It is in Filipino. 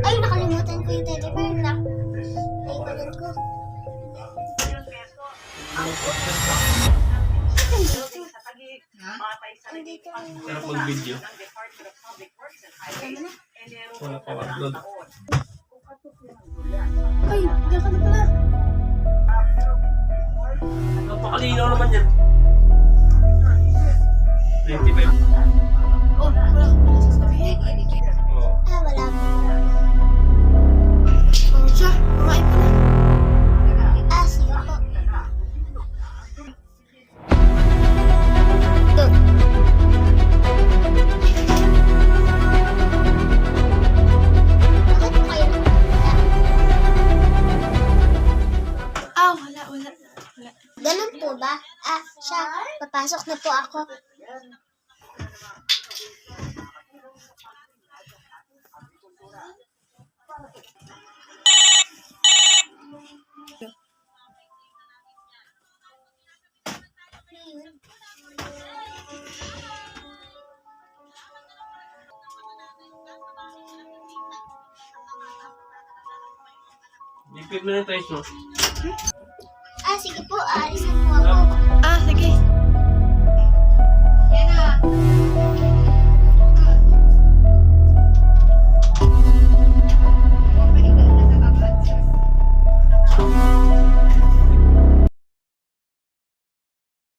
Ay, nakalimutan ko yung teddy bear na. Naibanan ko. Andito. Sarap mag-video. Wala pa upload. Ay, diyan ka na pala. Napakalinaw naman yan. 25. Oh, wala ko pala sasabihin. Oo. Ah, wala mo. Oh, siya. Kumain pa na. Ah, sige po. Go. Bakit po kayo nakapagpunta? Ah, wala. Ganun po ba? Ah, siya. Papasok na po ako. Ipig mo na tayo, no? Ah, sige po. Aalis na po ako. Ah, sige.